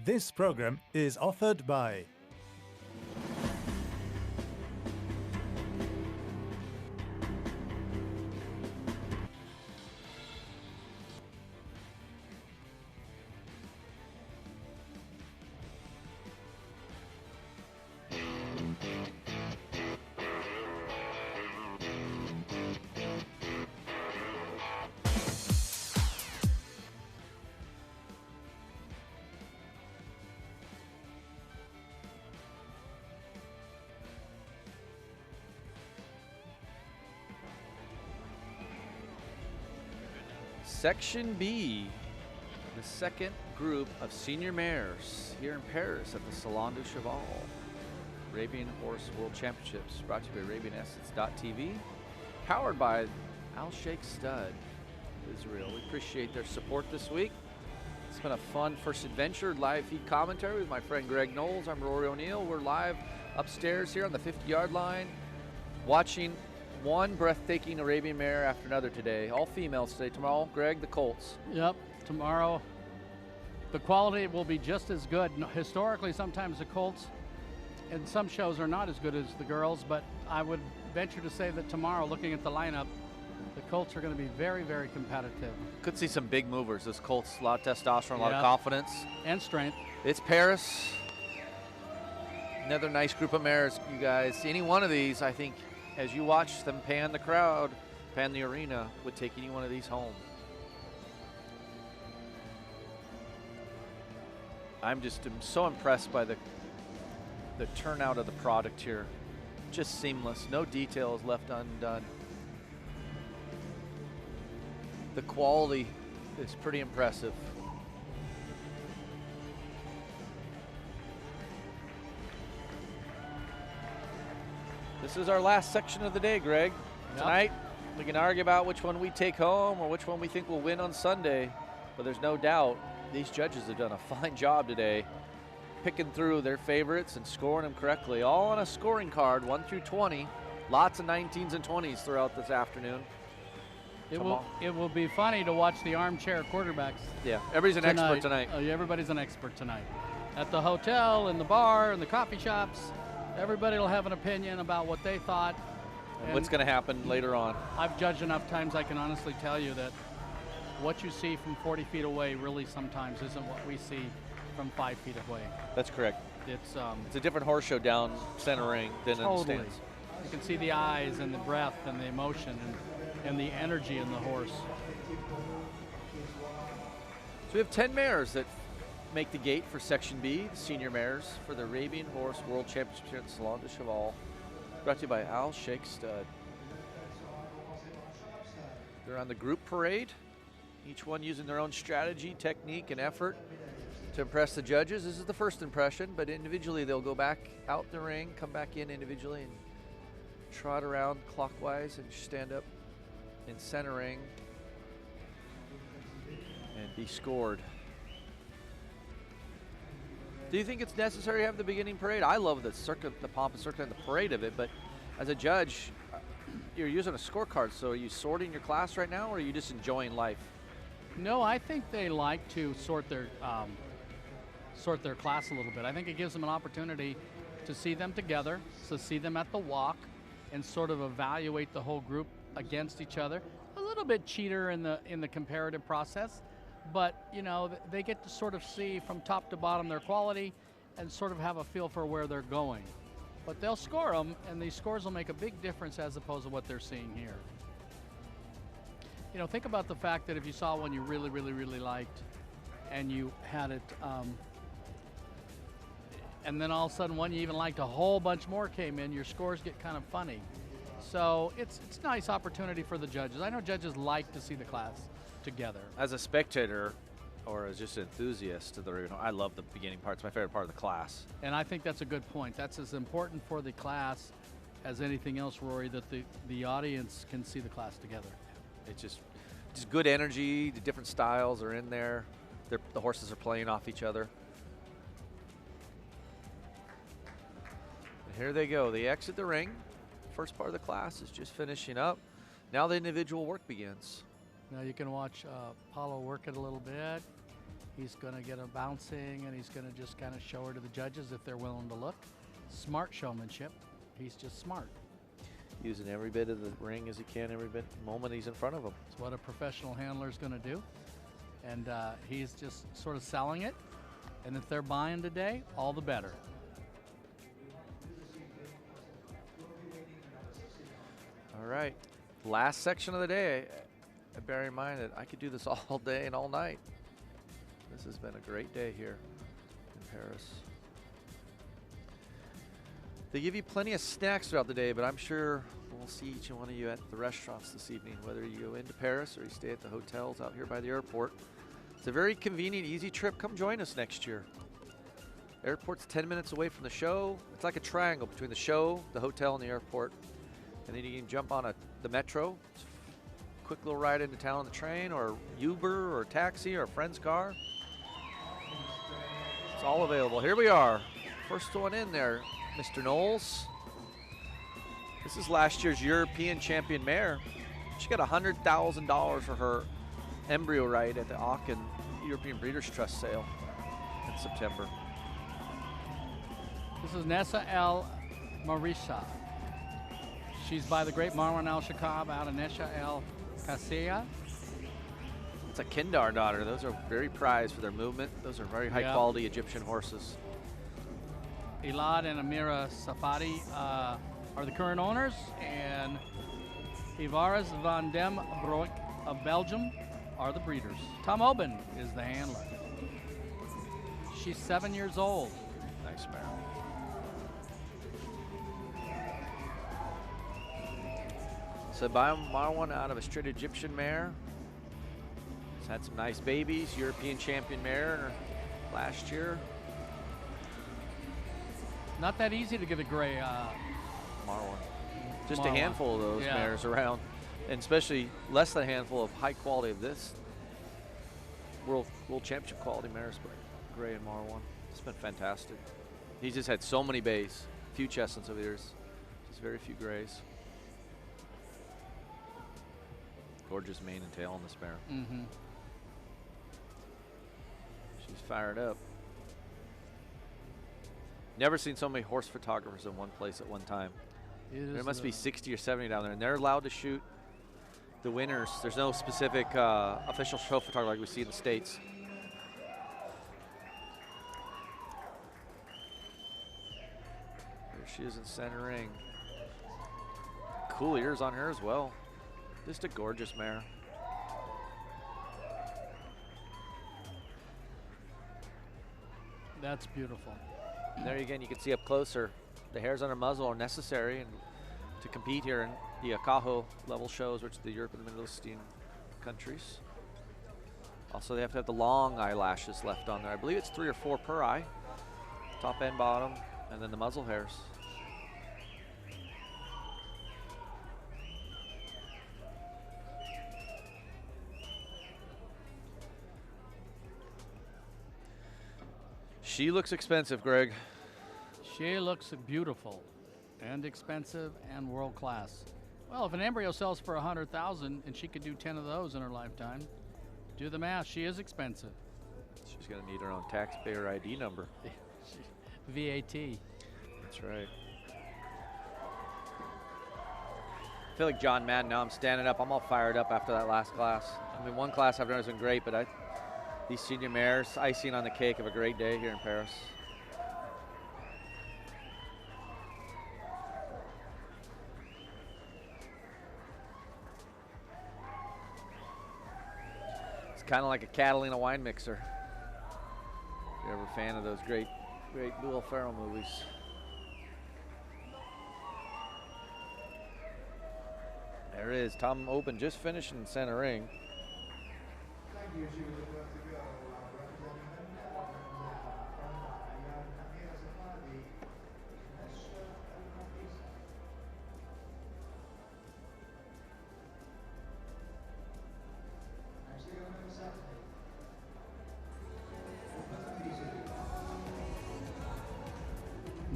This program is offered by Section B, the second group of senior mares here in Paris at the Salon du Cheval. Arabian Horse World Championships brought to you by ArabianEssence.tv, powered by Al Sheikh Stud Israel. We appreciate their support this week. It's been a fun first adventure, live feed commentary with my friend Greg Knowles. I'm Rory O'Neill. We're live upstairs here on the 50-yard line, watching one breathtaking Arabian mare after another today. All females today. Tomorrow, Greg, the Colts. Yep, tomorrow the quality will be just as good. Historically, sometimes the Colts in some shows are not as good as the girls, but I would venture to say that tomorrow, looking at the lineup, the Colts are going to be very, very competitive. Could see some big movers. This Colts, a lot of testosterone, a lot of confidence. And strength. It's Paris. Another nice group of mares, you guys. Any one of these, I think, as you watch them pan the crowd, pan the arena, would take any one of these home. I'm so impressed by the turnout of the product here. Just seamless, no details left undone. The quality is pretty impressive. This is our last section of the day, Greg. Yep. Tonight, we can argue about which one we take home or which one we think will win on Sunday, but there's no doubt these judges have done a fine job today picking through their favorites and scoring them correctly, all on a scoring card, 1 through 20. Lots of 19s and 20s throughout this afternoon. It will be funny to watch the armchair quarterbacks. Yeah, everybody's an expert tonight. Everybody's an expert tonight. At the hotel, in the bar, in the coffee shops, everybody will have an opinion about what they thought. And what's going to happen later on. I've judged enough times I can honestly tell you that what you see from 40 feet away really sometimes isn't what we see from 5 feet away. That's correct. It's a different horse show down center ring than totally. In the stands. You can see the eyes and the breath and the emotion and the energy in the horse. So we have 10 mares that make the gate for Section B, the senior mares for the Arabian Horse World Championships here at the Salon du Cheval. Brought to you by Al Sheikh Stud. They're on the group parade, each one using their own strategy, technique, and effort to impress the judges. This is the first impression, but individually they'll go back out the ring, come back in individually, and trot around clockwise and stand up in center ring and be scored. Do you think it's necessary to have the beginning parade? I love the circuit, the pomp and circuit, and the parade of it, but as a judge, you're using a scorecard, so are you sorting your class right now, or are you just enjoying life? No, I think they like to sort their class a little bit. I think it gives them an opportunity to see them together, to see them at the walk, and sort of evaluate the whole group against each other. A little bit cheater in the comparative process, but you know, they get to sort of see from top to bottom their quality and sort of have a feel for where they're going. But they'll score them, and these scores will make a big difference as opposed to what they're seeing here. You know, think about the fact that if you saw one you really, really, really liked, and you had it, and then all of a sudden one you even liked a whole bunch more came in, your scores get kind of funny. So it's a nice opportunity for the judges. I know judges like to see the class together. As a spectator, or as just an enthusiast, I love the beginning part. It's my favorite part of the class. And I think that's a good point. That's as important for the class as anything else, Rory, that the audience can see the class together. It's just good energy. The different styles are in there. The horses are playing off each other. And here they go. They exit the ring. First part of the class is just finishing up. Now the individual work begins. Now you can watch Paulo work it a little bit. He's going to get a bouncing, and he's going to just kind of show her to the judges if they're willing to look. Smart showmanship. He's just smart. Using every bit of the ring as he can, every bit moment he's in front of him. It's what a professional handler is going to do. And he's just sort of selling it. And if they're buying today, all the better. All right, last section of the day. Bear in mind that I could do this all day and all night. This has been a great day here in Paris. They give you plenty of snacks throughout the day, but I'm sure we'll see each one of you at the restaurants this evening, whether you go into Paris or you stay at the hotels out here by the airport. It's a very convenient, easy trip. Come join us next year. Airport's 10 minutes away from the show. It's like a triangle between the show, the hotel, and the airport. And then you can jump on the metro. It's a quick little ride into town on the train, or Uber, or taxi, or a friend's car. It's all available. Here we are. First one in there, Mr. Knowles. This is last year's European champion mare. She got $100,000 for her embryo right at the Aachen European Breeders' Trust sale in September. This is Nessa El Marisha. She's by the great Marwan Al Shakab out of Nessa El Kasea. It's a Kindar daughter. Those are very prized for their movement. Those are very high quality Egyptian horses. Elad and Amira Safadi are the current owners, and Ivaris van dem Broek of Belgium are the breeders. Tom Oben is the handler. She's 7 years old. Nice mare. So buy one out of a straight Egyptian mare. She's had some nice babies. European champion mare in her last year. Not that easy to get a gray Marwan. Just Marwan. a handful of those mares around, and especially less than a handful of high quality of this world championship quality mares, but Gray and Marwan. It's been fantastic. He's just had so many bays, few chestnuts over the years, just very few grays. Gorgeous mane and tail on this mare. Mm-hmm. She's fired up. Never seen so many horse photographers in one place at one time. There must be 60 or 70 down there, and they're allowed to shoot the winners. There's no specific official show photographer like we see in the States. There she is in center ring. Cool ears on her as well. Just a gorgeous mare. That's beautiful. There again, you can see up closer, the hairs on her muzzle are necessary and to compete here in the Akaho level shows, which are the Europe and the Middle Eastern countries. Also, they have to have the long eyelashes left on there. I believe it's 3 or 4 per eye, top and bottom, and then the muzzle hairs. She looks expensive, Greg. She looks beautiful and expensive and world class. Well, if an embryo sells for $100,000 and she could do 10 of those in her lifetime, do the math. She is expensive. She's going to need her own taxpayer ID number. VAT. That's right. I feel like John Madden now. I'm standing up. I'm all fired up after that last class. I mean, one class I've done has been great, but these senior mares, icing on the cake of a great day here in Paris. It's kind of like a Catalina wine mixer. If you're ever a fan of those great Will Ferrell movies. There it is, Tom Open just finishing in center ring.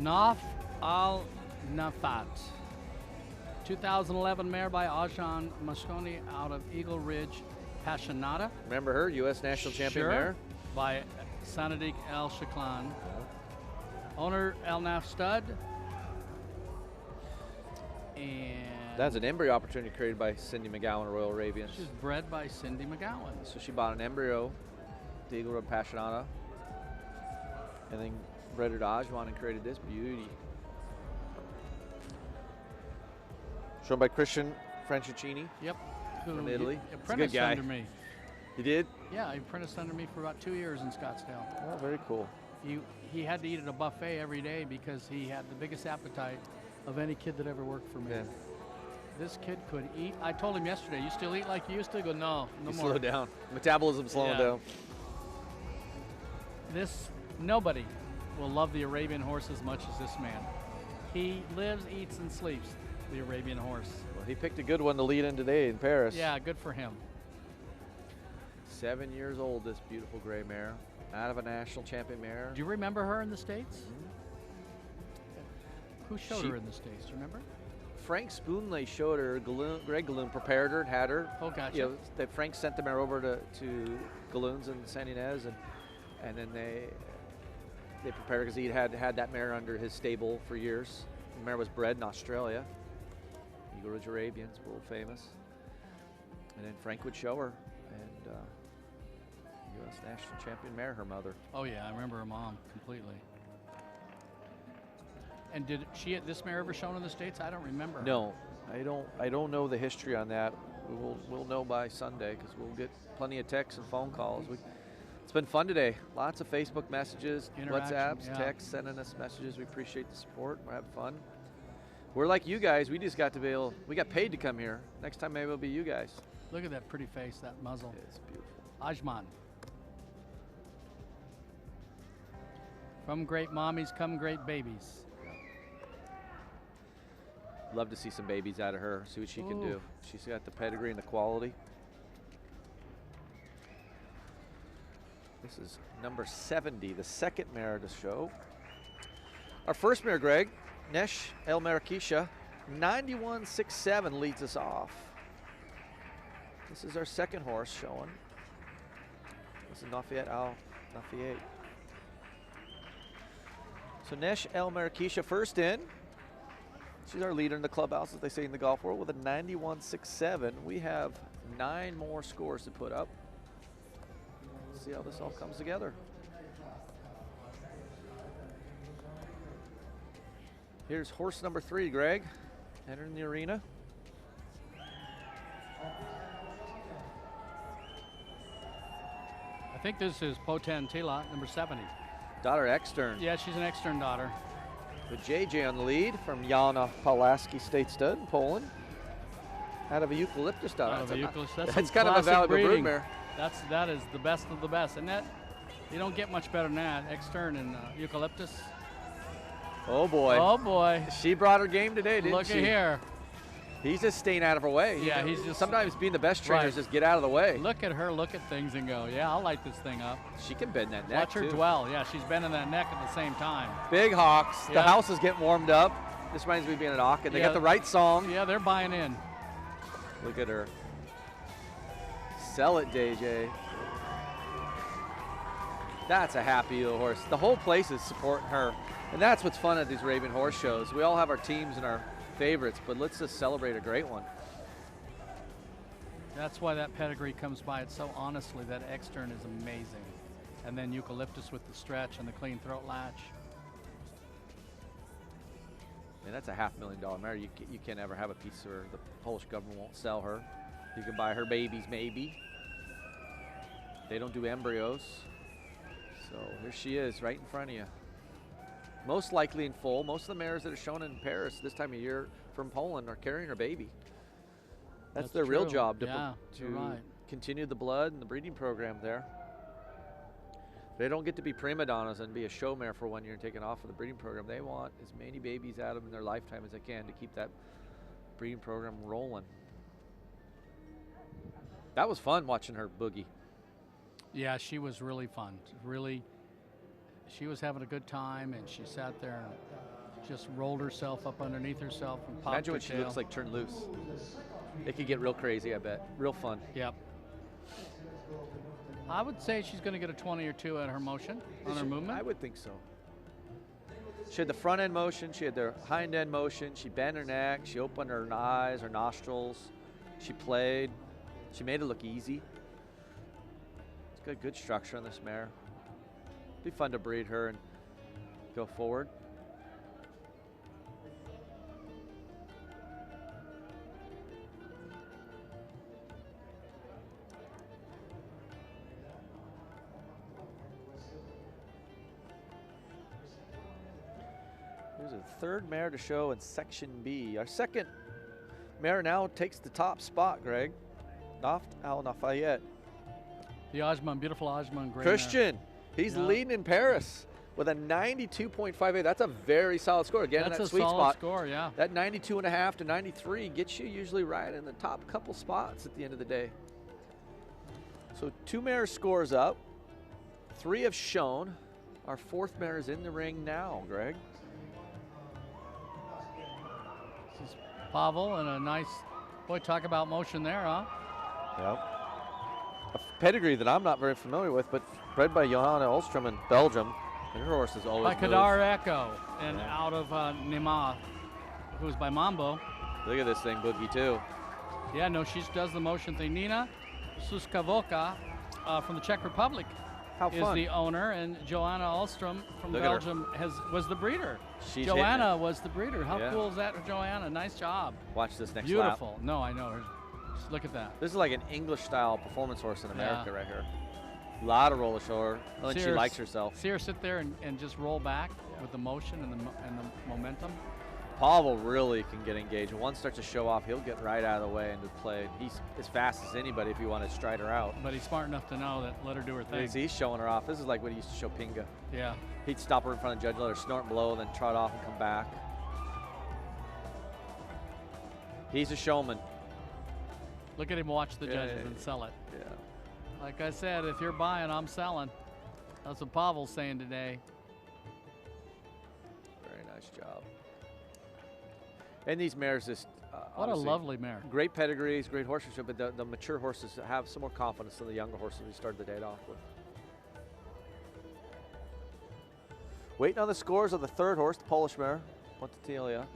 Naf Al Nafat. 2011 mare by Ajahn Mosconi out of Eagle Ridge, Passionata. Remember her, U.S. National Champion Sure. mare? by Sanadik Al Shaklan. Owner Al Naf Stud. And That's an embryo opportunity created by Cindy McGowan, Royal Arabians. she's bred by Cindy McGowan. So she bought an embryo, the Eagle Road Passionata, and then bred her to Ajman and created this beauty. Shown by Christian Franceschini Yep. from Italy. He He's a good apprenticed guy. under me. You did? Yeah, he apprenticed under me for about 2 years in Scottsdale. Oh, very cool. He had to eat at a buffet every day because he had the biggest appetite of any kid that ever worked for me. Yeah. This kid could eat. I told him yesterday, you still eat like you used to? He goes, no You more. slow down. Metabolism slowing Yeah. down. Nobody will love the Arabian horse as much as this man. He lives, eats, and sleeps the Arabian horse. Well, he picked a good one to lead in today in Paris. Yeah, good for him. 7 years old, this beautiful gray mare. Out of a national champion mare. Do you remember her in the States? Who showed She- her in the States? Do you remember? Frank Spoonley showed her. Greg Galloon prepared her and had her. Oh, gotcha. You know, that Frank sent the mare over to Galloon's in San Ynez, and then they prepared her because he had that mare under his stable for years. The mare was bred in Australia. Eagle Ridge Arabians, world famous. And then Frank would show her, and U.S. national champion mare, her mother. Oh yeah, I remember her mom completely. And did this mare ever shown in the States? I don't remember. No, I don't know the history on that. We'll know by Sunday because we'll get plenty of texts and phone calls. It's been fun today. Lots of Facebook messages, Interaction, WhatsApps, yeah. texts, sending us messages. We appreciate the support. We're having fun. We're like you guys. We just got to we got paid to come here. Next time maybe it'll be you guys. Look at that pretty face, that muzzle. It's beautiful. Ajman. From great mommies come great babies. Love to see some babies out of her. See what she can do. Ooh. She's got the pedigree and the quality. This is number 70, the second mare to show. Our first mare, Greg, Nesh El Marrakesha, 91.67 leads us off. This is our second horse showing. This is Nafayette Al Nafayette. So Nesh El Marrakesha first in. She's our leader in the clubhouse, as they say in the golf world, with a 91.67. We have 9 more scores to put up. Let's see how this all comes together. Here's horse number 3, Greg, entering the arena. I think this is Potan Tila, number 70. Daughter Extern. Yeah, she's an extern daughter. With JJ on the lead from Jana Pulaski State Stud in Poland. Out of a eucalyptus daughter. Out of a eucalyptus. That's kind of a classic valuable brood breeding. mare. That is the best of the best. And that, you don't get much better than that. Extern and eucalyptus. Oh boy. Oh boy. She brought her game today, didn't Look she? at here. He's just staying out of her way. Yeah, You know, he's just- sometimes being the best trainers Right. just get out of the way. Look at her, look at things and go, yeah, I'll light this thing up. She can bend that neck Watch her too. dwell. Yeah, she's bending that neck at the same time. Big Hawks. The Yeah. house is getting warmed up. This reminds me of being at Hawk, and they Yeah. got the right song. Yeah, they're buying in. Look at her. Sell it, DJ. That's a happy little horse. The whole place is supporting her. And that's what's fun at these Arabian horse shows. We all have our teams and our favorites, but let's just celebrate a great one. That's why that pedigree comes by it so honestly. That extern is amazing. And then eucalyptus with the stretch and the clean throat latch. And that's a $500,000 mare. You can't ever have a piece of her. The Polish government won't sell her. You can buy her babies maybe. They don't do embryos. So here she is right in front of you. Most likely in full. Most of the mares that are shown in Paris this time of year from Poland are carrying her baby. That's their real true. job to, Yeah, you're right. continue the blood and the breeding program there. They don't get to be prima donnas and be a show mare for 1 year and take it off of the breeding program. They want as many babies out of them in their lifetime as they can to keep that breeding program rolling. That was fun watching her boogie. Yeah, she was really fun. Really, she was having a good time, and she sat there and just rolled herself up underneath herself and popped Imagine her what she tail. looks like turned loose. It could get real crazy, I bet. Real fun. Yep. I would say she's going to get a 20 or 2 at her motion, on her movement. I would think so. She had the front end motion. She had the hind end motion. She bent her neck. She opened her eyes, her nostrils. She played. She made it look easy. It's got good structure on this mare. Be fun to breed her and go forward. Here's a third mare to show in Section B. Our second mare now takes the top spot, Greg. Naft Al Nafayette. The Ajman, beautiful Ajman. Great Christian, he's Yeah. leading in Paris with a 92.58. That's a very solid score. Again, That's in a that sweet solid spot. score, yeah. That 92.5 to 93 gets you usually right in the top couple spots at the end of the day. So 2 mares scores up. 3 have shown. Our 4th mare is in the ring now, Greg. This is Pavel and a nice, boy, talk about motion there, huh? Yep. A pedigree that I'm not very familiar with, but bred by Johanna Olstrom in Belgium. And her horse is always By moved. Kadar Echo and Yeah. out of Nima, who's by Mambo. Look at this thing, Boogie, too. Yeah, no, she does the motion thing. Nina Suskavoka from the Czech Republic How is fun. the owner, and Joanna Alstrom from Look at her. Belgium was the breeder. She's Joanna was the breeder. How Yeah. cool is that, Joanna? Nice job. Watch this next lap. Beautiful. No, I know her. Just look at that. This is like an English-style performance horse in America Yeah. right here. A lot of roller shoulder. I think See she her likes herself. See her sit there and just roll back with the motion and the momentum. Pavel really can get engaged. When one starts to show off, he'll get right out of the way into play. He's as fast as anybody if you want to stride her out. But he's smart enough to know that let her do her thing. He's showing her off. This is like what he used to show Pinga. Yeah. He'd stop her in front of the judge, let her snort and blow, then trot off and come back. He's a showman. Look at him watch the Yeah, judges yeah, and yeah. sell it. Yeah. Like I said, if you're buying, I'm selling. That's what Pavel's saying today. Very nice job. And these mares just What a obviously lovely mare. great pedigrees, great horsemanship, but the mature horses have some more confidence than the younger horses we started the day off with. Waiting on the scores of the 3rd horse, the Polish mare, Montatilia.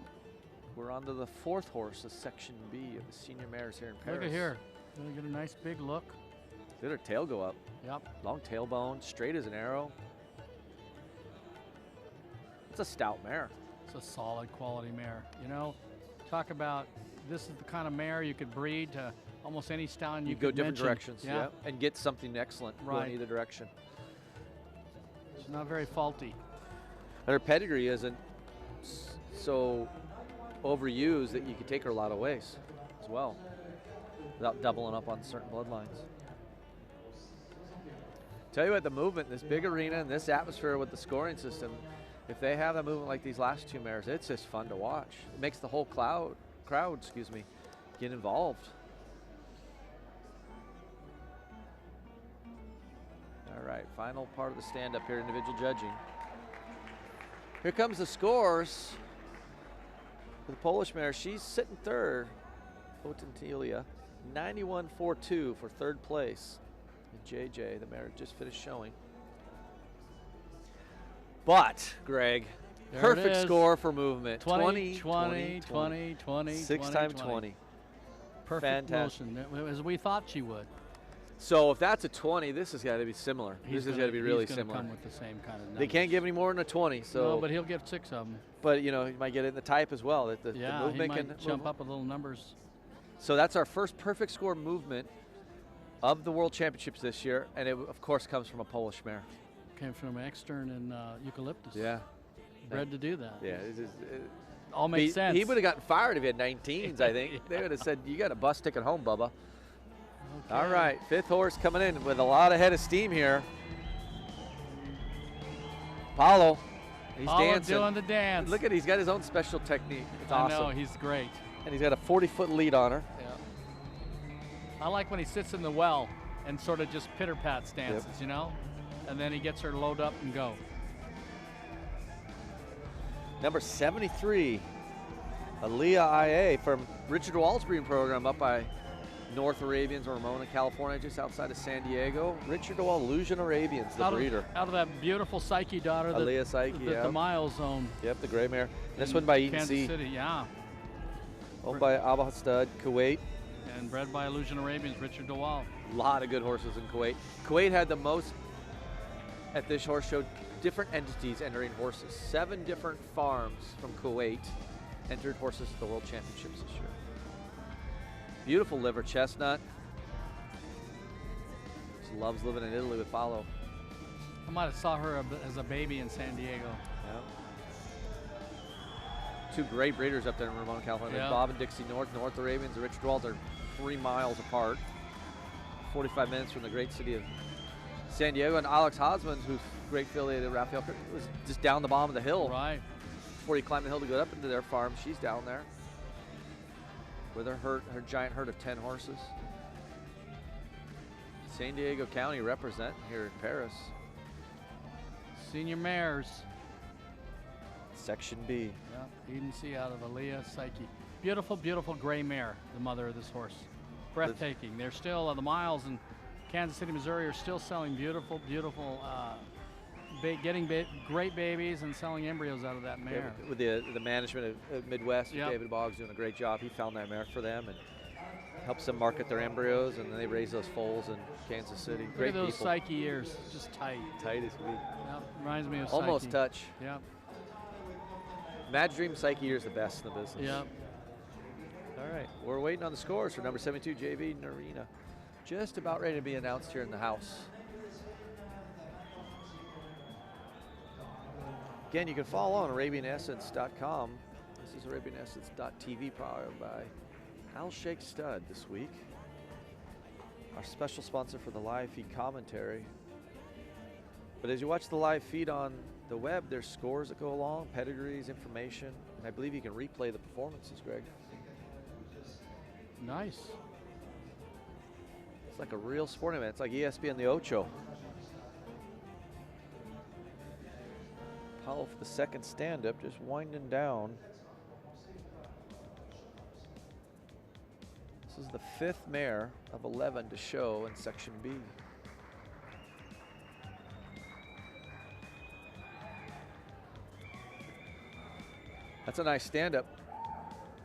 We're on to the 4th horse of Section B of the senior mares here in Paris. Look at here. Gonna get a nice big look. Did her tail go up? Yep. Long tailbone, straight as an arrow. It's a stout mare. It's a solid quality mare. You know, talk about this is the kind of mare you could breed to almost any stallion You you go could different mention. directions, Yeah. and get something excellent going Right. either direction. She's not very faulty. And her pedigree isn't so overused that you could take her a lot of ways as well without doubling up on certain bloodlines. Tell you what, the movement in this big arena and this atmosphere with the scoring system, if they have a movement like these last 2 mares, it's just fun to watch. It makes the whole crowd, get involved. All right, final part of the stand-up here, individual judging. Here comes the scores for the Polish mare. She's sitting 3rd, Potentilia, 91.42 for 3rd place. And JJ, the mare just finished showing. But, Greg, There it perfect is. score for movement. 20, 20, 20, 20. 6 times 20. Perfect Fantastic. motion, as we thought she would. So if that's a 20, this has got to be similar. This has got to be really he's similar. Come with the same kind of numbers. They can't give any more than a 20. So, No, but he'll give 6 of them. but you know, he might get it in the type as well. That the Yeah, he movement might can jump move. up a little numbers. So that's our first perfect score movement of the World Championships this year, and it of course comes from a Polish mare. Came from Extern and Eucalyptus. Yeah, Bred to do that. yeah. All makes sense. He would have gotten fired if he had 19s. I think they would have said, "You got a bus ticket home, Bubba." Okay. All right, 5th horse coming in with a lot of head of steam here. Paulo, he's Paulo dancing. doing the dance. Look at, he's got his own special technique. It's I awesome. know, he's great. And he's got a 40-foot lead on her. Yeah. I like when he sits in the well and sort of just pitter-pats dances, you know? And then he gets her load up and go. Number 73, Aaliyah IA from Richard Wall's breeding program up by North Arabians, Ramona, California, just outside of San Diego. Richard DeWall, Illusion Arabians, the breeder. Out of that beautiful Psyche daughter. Aaliyah Psyche, the Miles Zone. Yep, the gray mare. This one by Eaton Kansas C. City, yeah. Owned by Abba Stud, Kuwait. And bred by Illusion Arabians, Richard DeWall. A lot of good horses in Kuwait. Kuwait had the most at this horse show, different entities entering horses. 7 different farms from Kuwait entered horses at the World Championships this year. Beautiful liver chestnut. She loves living in Italy with Follow. I might have saw her as a baby in San Diego. Yeah. 2 great breeders up there in Ramona, California. Yeah. Bob and Dixie North Arabians, and Richard DeWall are 3 miles apart. 45 minutes from the great city of San Diego. And Alex Hosman, who's great affiliated Raphael, was just down the bottom of the hill. Right. Before you climb the hill to go up into their farm, she's down there with her giant herd of 10 horses. San Diego County representing here in Paris. Senior mares. Section B. Yeah, Eden C out of Aaliyah Psyche. Beautiful, beautiful gray mare, the mother of this horse. Breathtaking. They're still, the Miles in Kansas City, Missouri are still selling beautiful, beautiful, getting great babies and selling embryos out of that mare. With the management of Midwest, Yep. David Boggs doing a great job. He found that mare for them and helps them market their embryos, and then they raise those foals in Kansas City. Great Look at those people. Psyche ears, just tight. Tight as we. Yep, reminds me of Almost Psyche. touch. Yep. Mad Dream Psyche is the best in the business. Yep. All right, we're waiting on the scores for number 72, JV Narina. Just about ready to be announced here in the house. Again, you can follow on ArabianEssence.com. This is ArabianEssence.tv, powered by Al Sheikh Stud this week. Our special sponsor for the live feed commentary. But as you watch the live feed on the web, there's scores that go along, pedigrees, information, and I believe you can replay the performances, Greg. Nice. It's like a real sporting event. It's like ESPN the Ocho. Apollo for the second stand-up, just winding down. This is the 5th mare of 11 to show in Section B. That's a nice stand-up.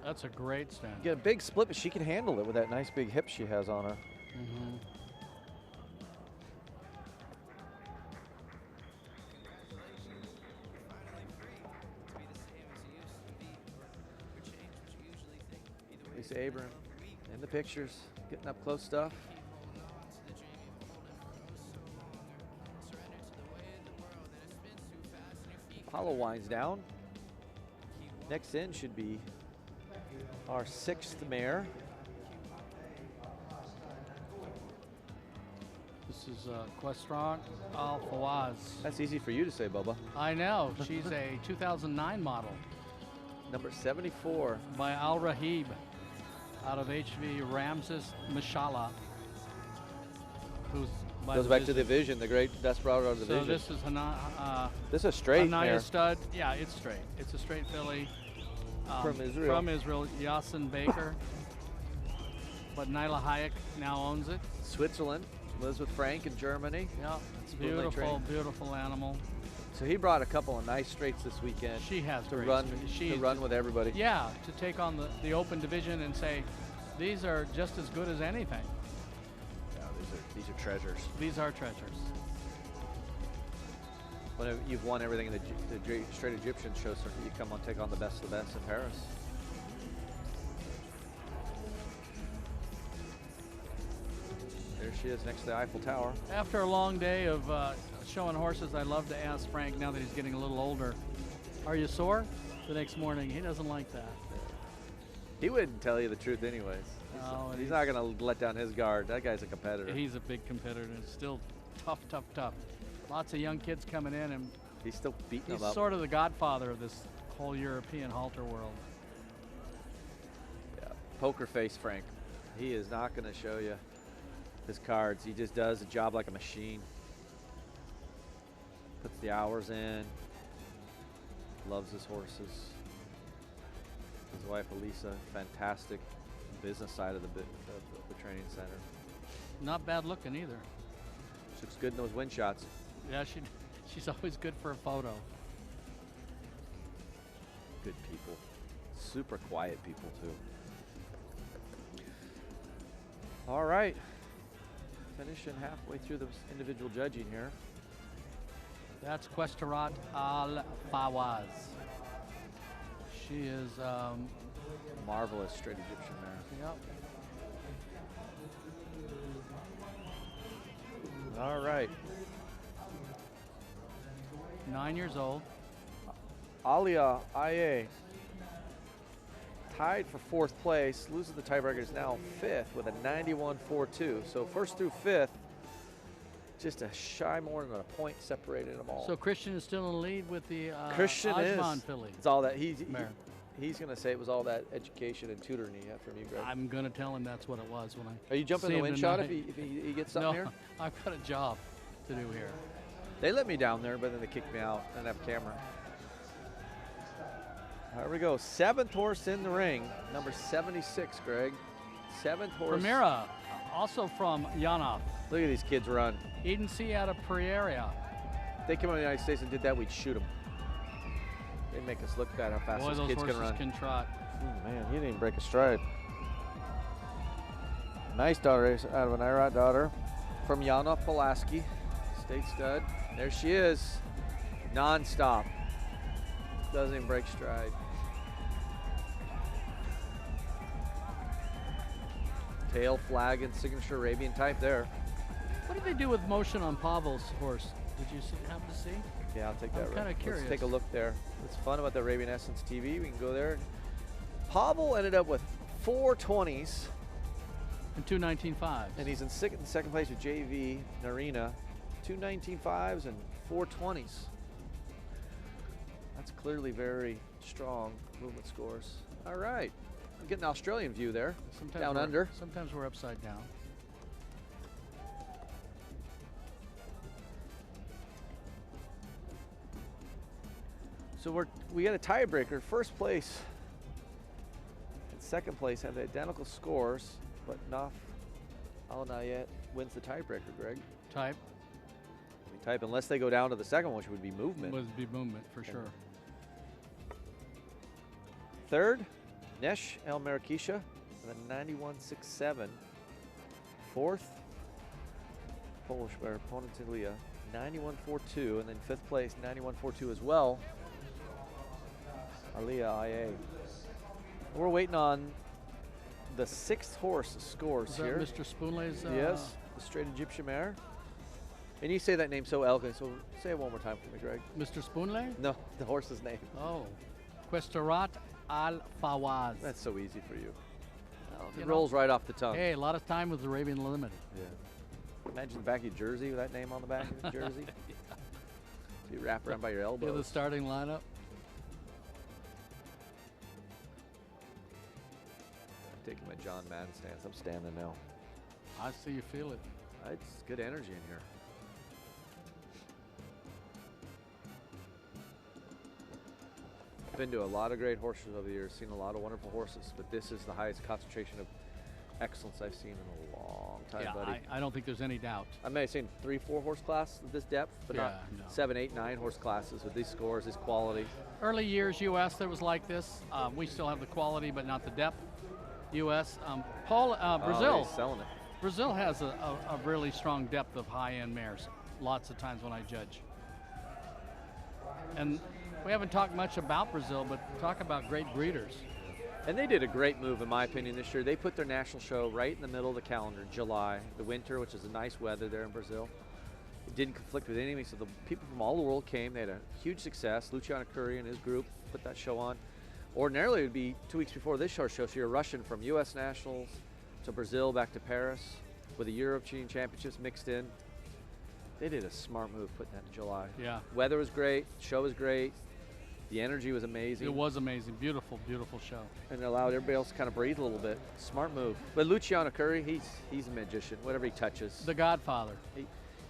That's a great stand. Get a big split, but she can handle it with that nice big hip she has on her. Mm-hmm. Lisa Abram in the pictures, getting up close stuff. Apollo winds down. Next in should be our 6th mare. This is Questrant Al Fawaz. That's easy for you to say, Bubba. I know. She's a 2009 model Number 74. by Al Rahib out of HV Ramses Mashallah, who's by Goes the back to the Vision. Vision, the great Desperado of the So Vision. this is This is a straight Anaya mare. Stud. Yeah, it's straight. It's a straight filly. From Israel. From Israel, Yasin Baker. But Nyla Hayek now owns it. Switzerland, lives with Frank in Germany. Yeah, it's Spoon leg beautiful, train. beautiful animal. So he brought a couple of nice straights this weekend She has to great run straight. She to run with everybody. Yeah, to take on the open division and say, these are just as good as anything. Yeah, these are treasures. These are treasures. When you've won everything in the Straight Egyptian show circuit, you come on take on the best of the best in Paris. There she is next to the Eiffel Tower. After a long day of showing horses, I love to ask Frank, now that he's getting a little older, are you sore? The next morning, he doesn't like that. He wouldn't tell you the truth anyways. No, He's not going to let down his guard. That guy's a competitor. He's a big competitor. It's still tough, tough, tough. Lots of young kids coming in, and He's still beating he's them up. sort of the godfather of this whole European halter world. Yeah. Poker face Frank. He is not going to show you his cards. He just does the job like a machine. Puts the hours in. Loves his horses. His wife Elisa, fantastic business side of the training center. Not bad looking either. She looks good in those wind shots. Yeah, she's always good for a photo. Good people. Super quiet people, too. All right. Finishing halfway through the individual judging here. That's Questarat Al-Fawaz. She is, Marvelous straight Egyptian mare. yep. All right. 9 years old. Alia Aye tied for 4th place, loses the tiebreaker, is now 5th with a 91.42. So first through 5th, just a shy more than a point separated them all. So Christian is still in the lead with the Christian Ajman filly. It's all that he's Mare. going to say it was all that education and tutoring he had from you, Greg. I'm going to tell him that's what it was when I. Are you jumping see the him wind shot tonight. if he gets something No, here? I've got a job to do here. They let me down there, but then they kicked me out. I didn't have a camera. Here we go. 7th horse in the ring, number 76, Greg. 7th horse. Primera, also from Yanov. Look at these kids run. Eden C out of Prairia. If they came out of the United States and did that, we'd shoot them. They make us look bad how fast Boy, those those kids horses can run. can trot. Oh, man, he didn't even break a stride. Nice daughter out of an Iraq daughter from Yanov Pulaski, state stud. There she is, non-stop. Doesn't even break stride. Tail, flag, and signature Arabian type there. What did they do with motion on Pavel's horse? Did you happen to see? Yeah, I'll take that. I'm kinda curious. Let's take a look there. What's fun about the Arabian Essence TV, we can go there. Pavel ended up with 4 20s. And 219.5s. And he's in second place with JV Narina. 2 19.5s and 4 20s. That's clearly very strong movement scores. All right. I'm getting an Australian view there. Sometimes down we're- under. Sometimes we're upside down. So we got a tiebreaker. First place and second place have the identical scores, but Naf Al Nayet wins the tiebreaker, Greg. Type We type unless they go down to the second one, which would be movement. would be movement for sure. Third, Nesh El Marikisha with a 91.67. Fourth, Polish bear Ponentilia, 91.42, and then fifth place, 91.42 as well. Alia IA. We're waiting on the 6th horse scores Is that here. Mr. Spoonley's? Yes, the straight Egyptian mare. And you say that name so eloquently, so say it one more time for me, Greg. Mr. Spoonley? No, the horse's name. Oh, Questarat Al-Fawaz. That's so easy for you. You It know. rolls right off the tongue. Hey, a lot of time with Arabian Limited. Yeah. Imagine the back of your jersey with that name on the back of your jersey. You wrap around by your Yeah, elbow. the starting lineup. Taking my John Madden stance. I'm standing now. I see you feel it. It's good energy in here. Been to a lot of great horses over the years, seen a lot of wonderful horses, but this is the highest concentration of excellence I've seen in a long time, Yeah, buddy. I don't think there's any doubt. I may have seen 3-4 horse class of this depth, but Yeah, not no. 7, 8, 9 horse classes with these scores, this quality. Early years U.S. that was like this. We still have the quality, but not the depth. U.S. Brazil. He's selling it. Brazil has a really strong depth of high-end mares. Lots of times when I judge. And we haven't talked much about Brazil, but talk about great breeders. And they did a great move, in my opinion, this year. They put their national show right in the middle of the calendar, in July, the winter, which is a nice weather there in Brazil. It didn't conflict with anything, so the people from all the world came. They had a huge success. Luciano Curry and his group put that show on. Ordinarily, it would be 2 weeks before this show, so you're rushing from U.S. Nationals to Brazil, back to Paris, with the European Championships mixed in. They did a smart move putting that in July. Yeah. Weather was great, show was great, the energy was amazing. It was amazing. Beautiful, beautiful show. And it allowed everybody else to kind of breathe a little bit. Smart move. But Luciano Curry, he's a magician. Whatever he touches, The Godfather.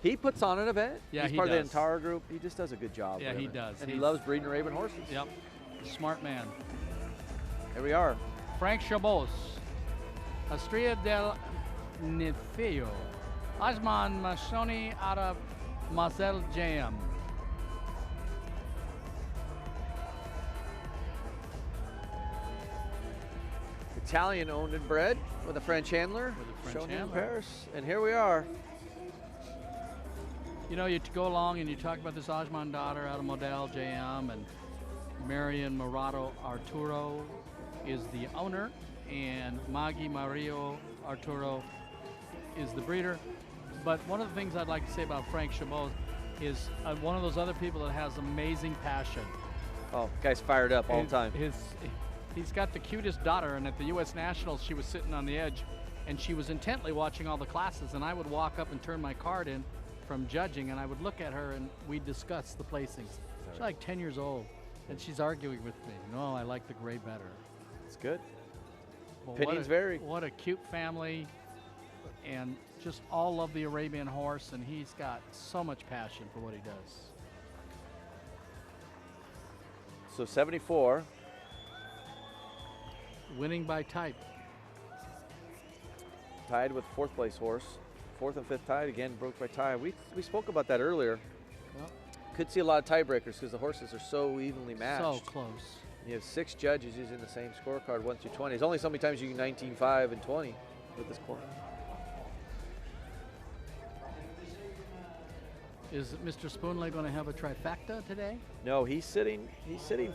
he puts on an event. Yeah, he's he part of the does. entire group. He just does a good job. Yeah, with he it. does. And he He's- loves breeding Arabian horses. Yep. Smart man. Here we are. Frank Chabot. Estrella del Nifio. Ajman Mashoni out of Mazel Jam. Italian owned and bred with a French handler. Shown in Paris. And here we are. You know, you go along and you talk about this Ajman daughter out of Model JM, and Marian Murado Arturo is the owner, and Maggie Mario Arturo is the breeder. But one of the things I'd like to say about Frank Chabot is one of those other people that has amazing passion. Oh, guy's fired up all the time. He's got the cutest daughter, and at the U.S. Nationals, she was sitting on the edge, and she was intently watching all the classes, and I would walk up and turn my card in from judging, and I would look at her, and we'd discuss the placings. She's like 10 years old, and she's arguing with me. No, I like the gray better. It's good. Well, Opinions vary. What a cute family, and just all love the Arabian horse, and he's got so much passion for what he does. So 74. Winning by type. Tied with fourth place horse. Fourth and fifth tied, again, broke by tie. We spoke about that earlier. Well, could see a lot of tiebreakers because the horses are so evenly matched. So close. You have 6 judges using the same scorecard, 1 through 20. There's only so many times you can 19, 5, and 20 with this club. Is Mr. Spoonley going to have a trifecta today? No, he's sitting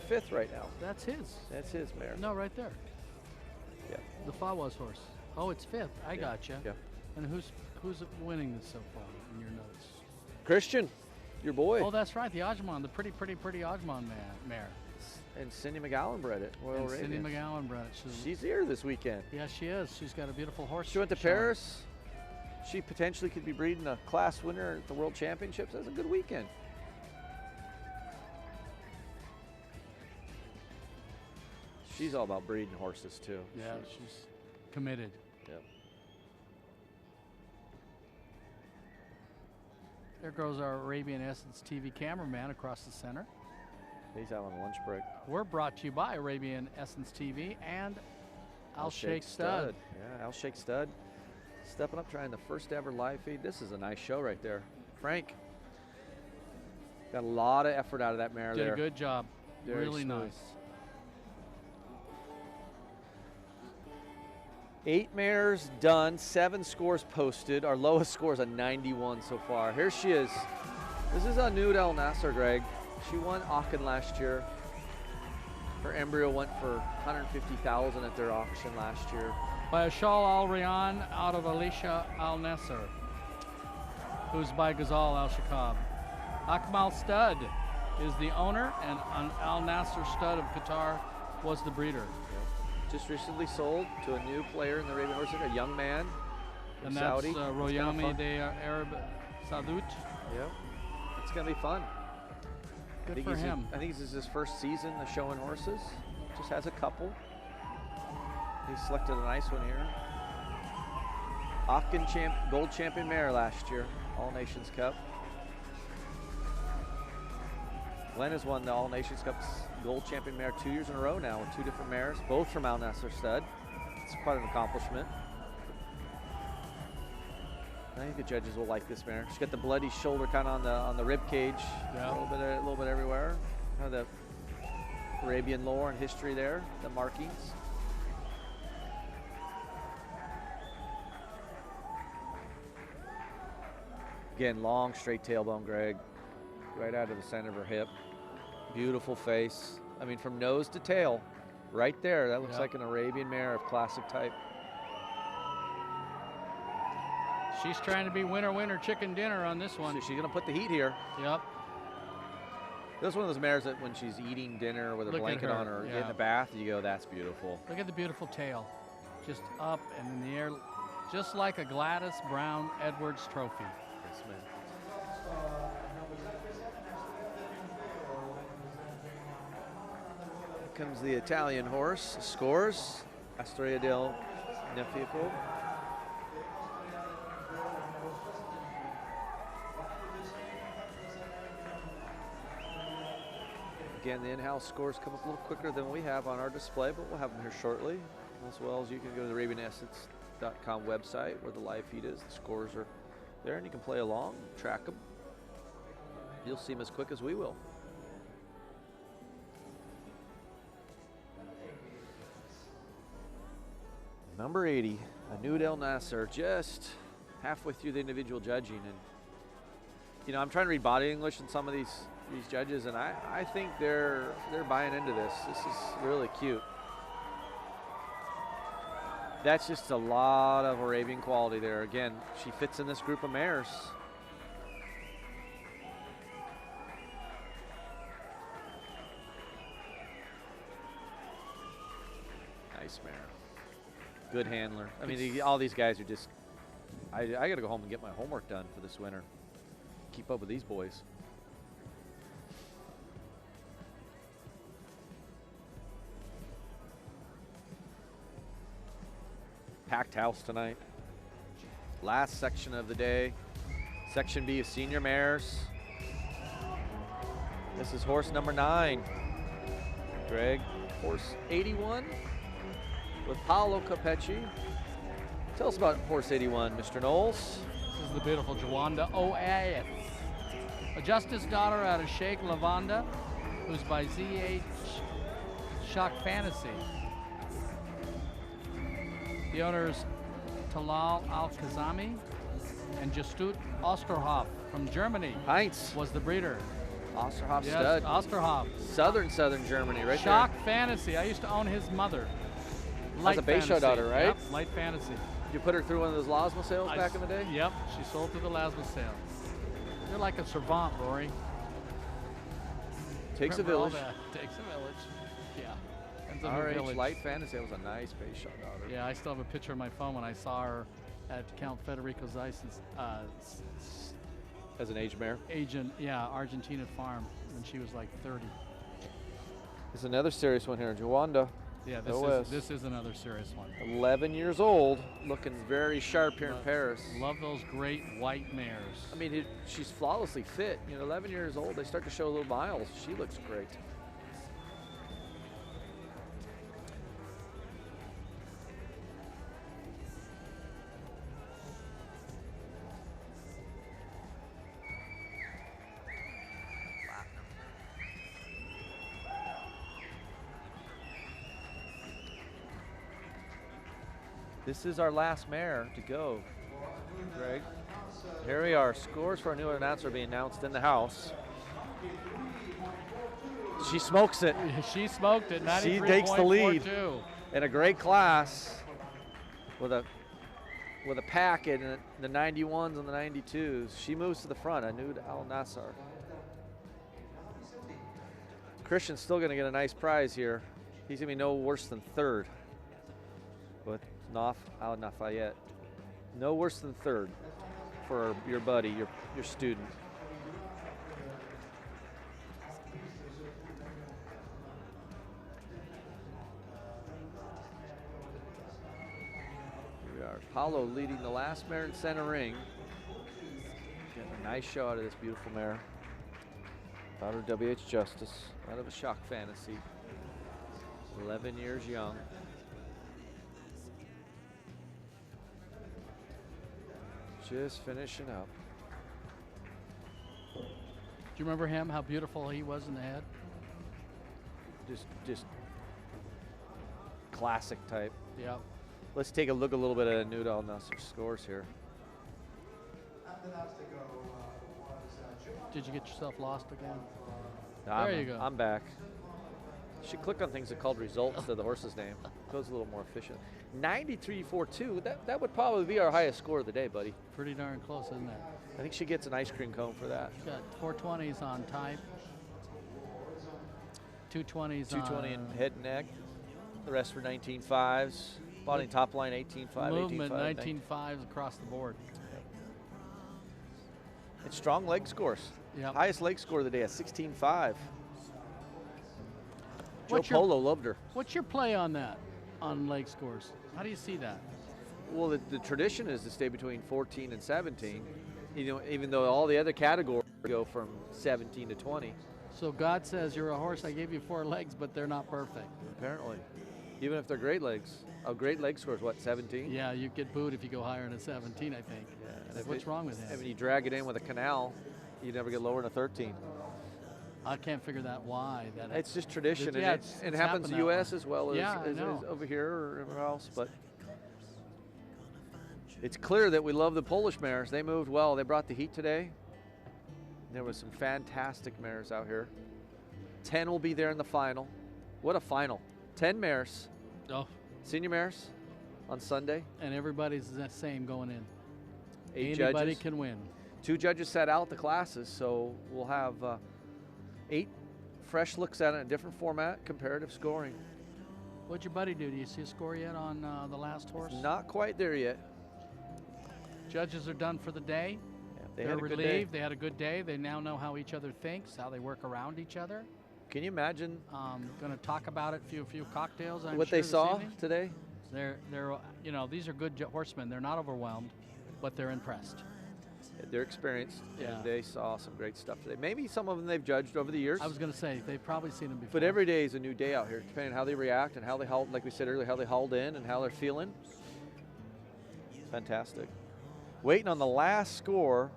fifth right now. That's his. That's his mare. No, right there. Yeah. The Fawaz horse. Oh, it's fifth. I gotcha. Yeah. And who's winning this so far in your notes? Christian, your boy. Oh, that's right. The Ajman, the pretty Ajman mare. And Cindy McGowan bred it. Royal Arabian. Cindy McGowan bred it. She's here this weekend. Yeah, she is. She's got a beautiful horse. She went to Paris. She potentially could be breeding a class winner at the World Championships. That's a good weekend. She's all about breeding horses too. Yeah, she's committed. Yep. There goes our Arabian Essence TV cameraman across the center. He's out on lunch break. We're brought to you by Arabian Essence TV and Al Sheikh Stud. Yeah, Al Sheikh Stud. Stepping up, trying the first ever live feed. This is a nice show right there. Frank got a lot of effort out of that mare there. Did a good job. Very really smooth. nice. 8 mares done, 7 scores posted. Our lowest score is a 91 so far. Here she is. This is Anud El Nasser, Greg. She won Aachen last year. Her embryo went for $150,000 at their auction last year. By Ashal Al Rayyan out of Alicia Al Nasser, who's by Ghazal Al Shakab. Akmal Stud is the owner, and Al Nasser Stud of Qatar was the breeder. Just recently sold to a new player in the Arabian Horse, a young man from And Saudi. that's Royami de Arab Sadout. Yep. It's going to be fun. Good for him. I think this is his first season of showing horses. Just has a couple. He selected a nice one here. Aachen gold champion mare last year, All Nations Cup. Glenn has won the All Nations Cup's gold champion mare 2 years in a row now with 2 different mares, both from Al Nasser Stud. It's quite an accomplishment. I think the judges will like this mare. She's got the bloody shoulder kind of on the rib cage, Yeah. a little bit everywhere. Kind of the Arabian lore and history there, the markings. Again, long straight tailbone, Greg, right out of the center of her hip. Beautiful face. I mean, from nose to tail, right there. That looks like an Arabian mare of classic type. She's trying to be winner, chicken dinner on this one. So she's going to put the heat here. Yep. This is one of those mares that when she's eating dinner with a Look at blanket her, on her, yeah. in the bath, you go, that's beautiful. Look at the beautiful tail. Just up and in the air, just like a Gladys Brown Edwards trophy. Yes, man. Here comes the Italian horse. Scores. Estrella del Nifio. Again, the in-house scores come up a little quicker than we have on our display, but we'll have them here shortly. As well as you can go to the Arabian Essence RavenHorse.com website where the live feed is. The scores are there, and you can play along, track them. You'll see them as quick as we will. Number 80, Anud El Nasser, just halfway through the individual judging. And, you know, I'm trying to read body English in some of these judges, and I think they're buying into this. This is really cute. That's just a lot of Arabian quality there. Again, she fits in this group of mares. Nice mare. Good handler. I mean, all these guys are just, I got to go home and get my homework done for this winter. Keep up with these boys. Packed house tonight. Last section of the day. Section B of senior mares. This is horse number 9. Greg, horse 81 with Paolo Capecci. Tell us about horse 81, Mr. Knowles. This is the beautiful Jawanda Oayet, a justice daughter out of Sheikh Lavanda, who's by Z.H. Shock Fantasy. The owners Talal Al-Kazami and Justut Osterhoff from Germany. Heinz was the breeder. Osterhoff yes, stud. Osterhoff. Southern Germany, right Shock there. Fantasy. I used to own his mother. That's a Bayshore daughter, right? Yep, Light Fantasy. Did you put her through one of those Lasma sales back in the day? Yep, she sold through the Lasma sale. You're like a servant, Rory. Takes a Remember all village. that? Takes a village. Yeah. RH Light Fantasy, that was a nice Bayshore daughter. Yeah, I still have a picture on my phone when I saw her at Count Federico Zeiss's as an age mare? Agent, yeah, Argentina farm when she was like 30. There's another serious one here, Jawanda. Yeah, this is another serious one. 11 years old, looking very sharp here in Paris. Love those great white mares. I mean, she's flawlessly fit. You know, 11 years old, they start to show little miles. She looks great. This is our last mare to go, Greg. Here we are. Scores for our new announcer being announced in the house. She smokes it. She smoked it. She takes the lead in a great class with a pack in the 91s and the 92s. She moves to the front. Anud Al Nassar. Christian's still going to get a nice prize here. He's going to be no worse than third with Naf Al Nafayette. No worse than third for your buddy, your student. Here we are. Paulo leading the last mare in center ring. Getting a nice show out of this beautiful mare. Daughter of W.H. Justice, out of a Shock Fantasy. 11 years young. Just finishing up. Do you remember him, how beautiful he was in the head? Just classic type. Yep. Let's take a look a little bit at Anud Al Nassar's scores here. Did you get yourself lost again? No, there you go. I'm back. You should click on things that called results to the horse's name. Goes a little more efficient. 93.42. That would probably be our highest score of the day, buddy. Pretty darn close, isn't it? I think she gets an ice cream cone for that. Got 420s on type. 220s 220 in head and neck. The rest were 19.5s. Body top line 18.5, movement 18.5. 19.5s across the board. It's strong leg scores. Yep. Highest leg score of the day at 16.5. Joe What's your- Polo loved her. What's your play on that, on leg scores? How do you see that? Well, the tradition is to stay between 14 and 17. You know, even though all the other categories go from 17 to 20. So God says you're a horse. I gave you 4 legs, but they're not perfect. Apparently. even if they're great legs. A great leg score is what, 17? Yeah, you get booed if you go higher than a 17, I think. Yeah. And What's wrong with him? And when you drag it in with a canal, you never get lower than a 13. I can't figure that why. It's just tradition. Yeah, it happens in the U.S. as well as know. over here or everywhere else. But it's clear that we love the Polish mares. They moved well. They brought the heat today. There was some fantastic mares out here. 10 will be there in the final. What a final. 10 mares. Oh. Senior mares on Sunday. And everybody's the same going in. 8 Anybody judges. can win. 2 judges sat out the classes, so we'll have 8 fresh looks at it in a different format, comparative scoring. What'd your buddy do? Do you see a score yet on the last horse? Not quite there yet. Judges are done for the day. Yeah, They're relieved. They had a good day. They now know how each other thinks, how they work around each other. Can you imagine Going to talk about it, a few cocktails. I'm what sure they saw evening. today? They're these are good horsemen. They're not overwhelmed, but they're impressed. They're experienced, Yeah. and they saw some great stuff today. Maybe some of them they've judged over the years. I was going to say they've probably seen them before. But every day is a new day out here, depending on how they react and how they hauled, like we said earlier, how they hauled in and how they're feeling. Fantastic. Waiting on the last score,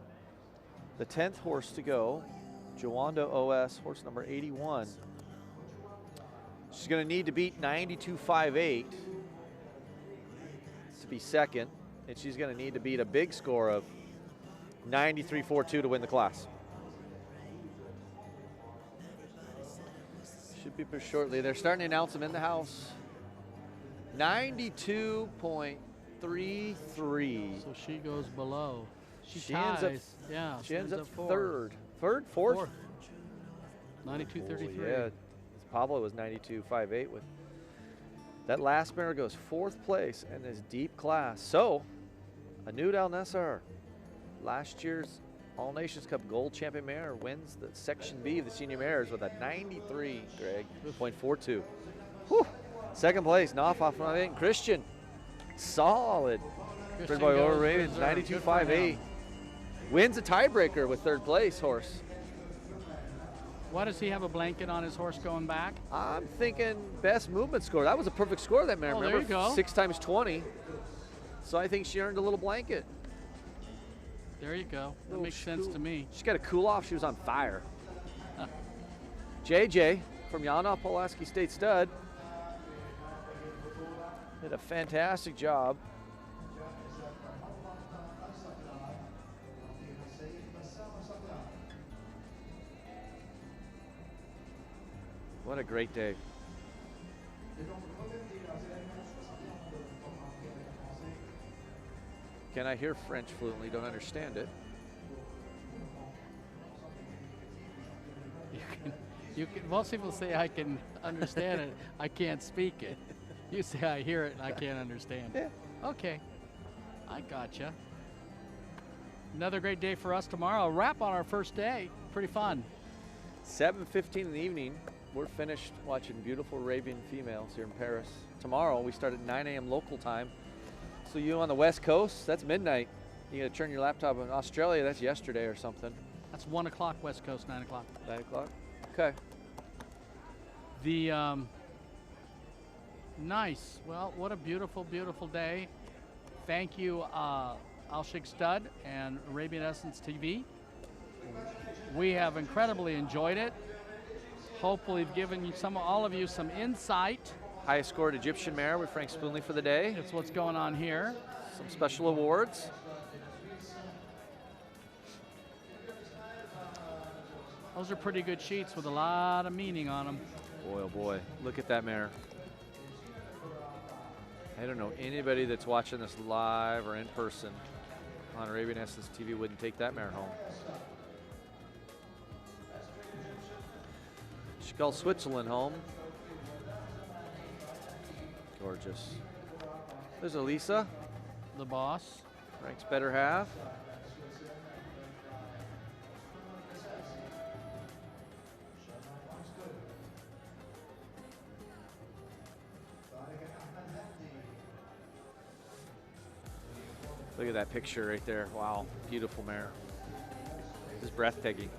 the 10th horse to go, Joanda OS, horse number 81. She's going to need to beat 92.58 to be second, and she's going to need to beat a big score of 93.42 to win the class. Should be pretty shortly. They're starting to announce them in the house. 92.33. So she goes below. She ends ties. up, yeah. she ends up fourth. fourth. 92.33. Yeah, Pablo was 92.58 with. That last mare goes 4th place in this deep class. So, Anud Al-Nassar, last year's All Nations Cup Gold Champion mare, wins the Section B of the senior mares with a 93, Greg, .42. Whew. Second place, Nafa from Christian. Solid. Christian Bred by goes Ravens, berserk. Good for 92.58. him. Wins a tiebreaker with 3rd place horse. Why does he have a blanket on his horse going back? I'm thinking best movement score. That was a perfect score, that mare. Oh, Remember, there you go. 6 times 20. So I think she earned a little blanket. There you go. That Little makes sense to me. She's got to cool off. She was on fire. JJ from Yana Pulaski State Stud did a fantastic job. What a great day. Can I hear French fluently? Don't understand it. Most people say I can understand it. I can't speak it. You say I hear it and I can't understand it. Yeah. Okay. I gotcha. Another great day for us tomorrow. A wrap on our first day. Pretty fun. 7:15 in the evening. We're finished watching beautiful Arabian females here in Paris. Tomorrow we start at 9 a.m. local time. So you on the West Coast, that's midnight. You gotta turn your laptop on. Australia, that's yesterday or something. That's 1 o'clock West Coast, 9 o'clock. 9 o'clock? Okay. The nice. Well, what a beautiful, beautiful day. Thank you, Alshik Stud and Arabian Essence TV. We have incredibly enjoyed it. Hopefully, we've given you all of you some insight. Highest scored Egyptian mare with Frank Spoonley for the day. It's what's going on here. Some special awards. Those are pretty good sheets with a lot of meaning on them. Boy, oh boy, look at that mare. I don't know anybody that's watching this live or in person on Arabian Essence TV wouldn't take that mare home. She called Switzerland home. Gorgeous. There's Elisa, The boss. Frank's better half. Look at that picture right there. Wow, beautiful mare. This is breathtaking.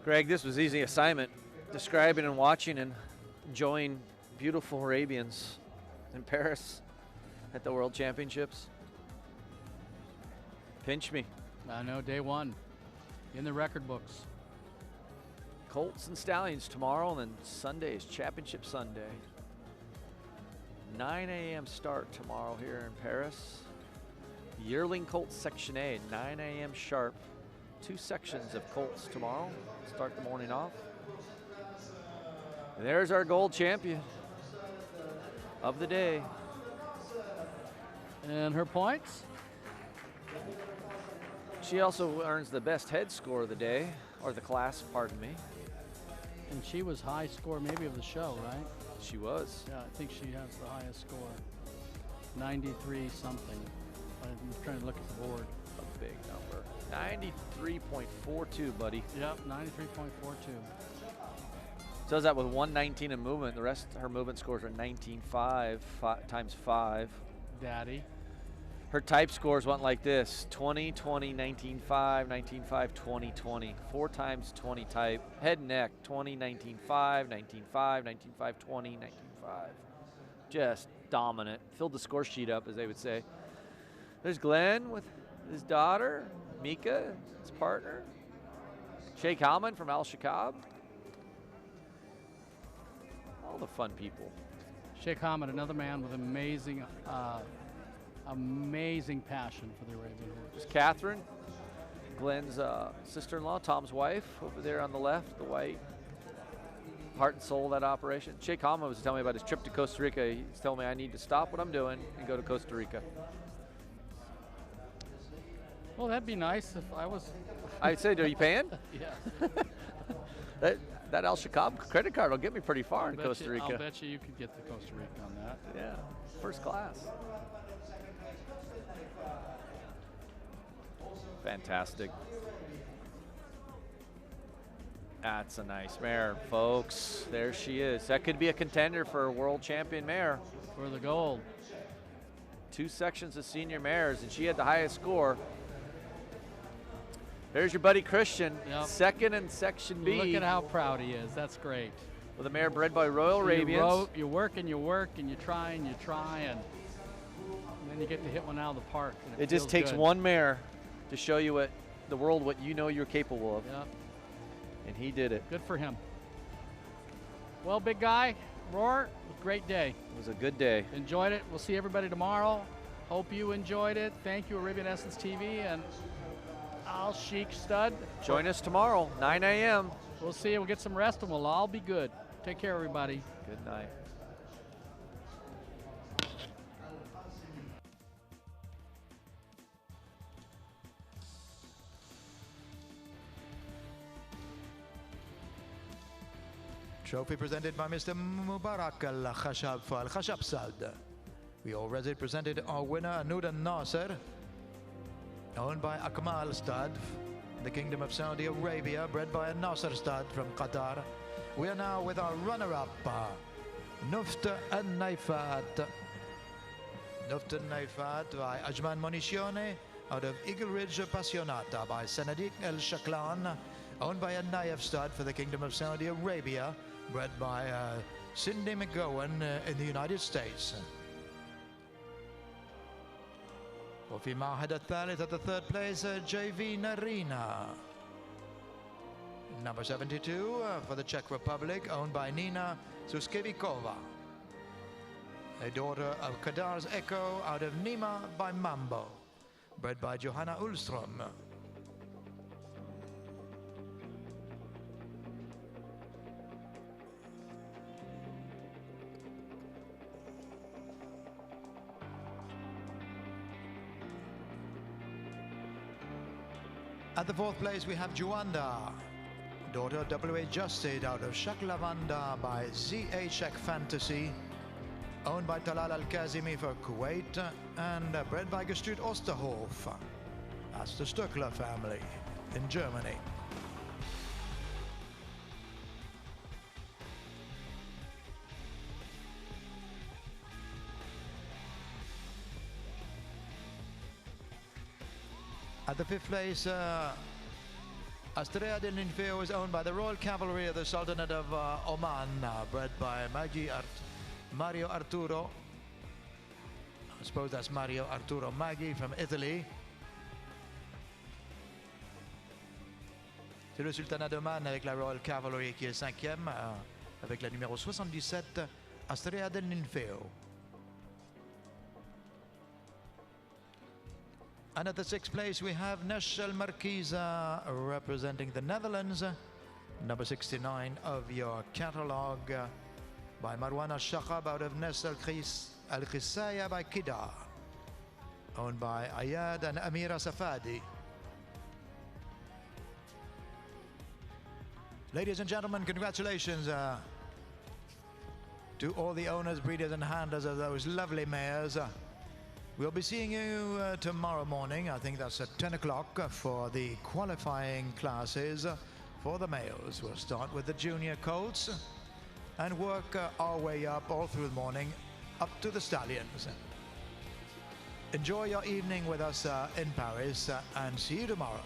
Greg, this was easy assignment. Describing and watching and enjoying beautiful Arabians in Paris at the World Championships. Pinch me. I know, day one in the record books. Colts and Stallions tomorrow, and then Sunday is Championship Sunday. 9 a.m. start tomorrow here in Paris. Yearling Colts Section A, 9 a.m. sharp. 2 sections of Colts tomorrow. Start the morning off. And there's our gold champion of the day. And her points? She also earns the best head score of the day, or the class, pardon me. And she was high score maybe of the show, right? She was. Yeah, I think she has the highest score. 93 something. I'm trying to look at the board. A big number. 93.42, buddy. Yep, 93.42. Does that with 119 in movement. The rest of her movement scores are 19.5 times 5. Daddy. Her type scores went like this: 20, 20, 19.5, 19.5, 20, 20. 4 times 20 type. Head and neck, 20, 19.5, 19.5, 19.5, 20, 19.5. Just dominant. Filled the score sheet up, as they would say. There's Glenn with his daughter, Mika, his partner. Sheikh Halman from Al Shakab. All the fun people. Sheikh Hamad, another man with amazing passion for the Arabian horse. There's Catherine, Glenn's sister-in-law, Tom's wife, over there on the left, the white heart and soul of that operation. Sheikh Hamad was telling me about his trip to Costa Rica. He's telling me I need to stop what I'm doing and go to Costa Rica. Well, that'd be nice if I was. I'd say, are you paying? Yeah. That Al Shakab credit card will get me pretty far in Costa Rica. I'll bet you could get to Costa Rica on that. Yeah, first class. Fantastic. That's a nice mare, folks. There she is. That could be a contender for a world champion mare. For the gold. 2 sections of senior mares, and she had the highest score. There's your buddy Christian, Yep. second in Section B. Look at how proud he is. That's great. With a mare bred by Royal Arabians. You work and you work and you try and you try and then you get to hit one out of the park. And It just feels takes good. one mare to show you what the world what you know you're capable of. Yep. And he did it. Good for him. Well, big guy, Roar, great day. It was a good day. Enjoyed it. We'll see everybody tomorrow. Hope you enjoyed it. Thank you, Arabian Essence TV and Al Sheikh Stud. Join us tomorrow, 9 a.m. We'll see you. We'll get some rest and we'll all be good. Take care, everybody. Good night. Trophy presented by Mr. Mubarak Al Khashab for Al Khashab Sad. We already presented our winner, Anuda Nasser, owned by Akmal Stud, the Kingdom of Saudi Arabia, bred by a Nasser Stud from Qatar. We are now with our runner-up, Nuft Al-Naifat. Nuft Al-Naifat by Ajman Monicione, out of Eagle Ridge Passionata by Senadik El Shaklan, owned by a Naif Stud for the Kingdom of Saudi Arabia, bred by Cindy McGowan in the United States. وفي معهد الثالث at the 3rd place, JV Narina. Number 72 for the Czech Republic, owned by Nina Suskevikova. A daughter of Kadar's Echo out of Nima by Mambo, bred by Johanna Ulström. At the 4th place we have Juanda, daughter of W.A. Justed out of Shaklavanda by Z.A. Czech Fantasy, owned by Talal Al-Kazimi for Kuwait and bred by Gestüt Osterhof. That's the Stöckler family in Germany. At the 5th place, Astrea del Ninfeo is owned by the Royal Cavalry of the Sultanate of Oman, bred by Mario Arturo. I suppose that's Mario Arturo Maggi from Italy. C'est le Sultanat d'Oman avec la Royal Cavalry qui est 5e, avec la numéro 77, Astrea del Ninfeo. And at the 6th place we have Neshel Marquiza representing the Netherlands, number 69 of your catalogue, by Marwan Al-Shaqab out of Neshel Al-Khisaya by Kida, owned by Ayad and Amira Safadi. Ladies and gentlemen, congratulations to all the owners, breeders and handlers of those lovely mares. We'll be seeing you tomorrow morning, I think that's at 10 o'clock, for the qualifying classes for the males. We'll start with the junior colts and work our way up all through the morning up to the stallions. Enjoy your evening with us in Paris and see you tomorrow.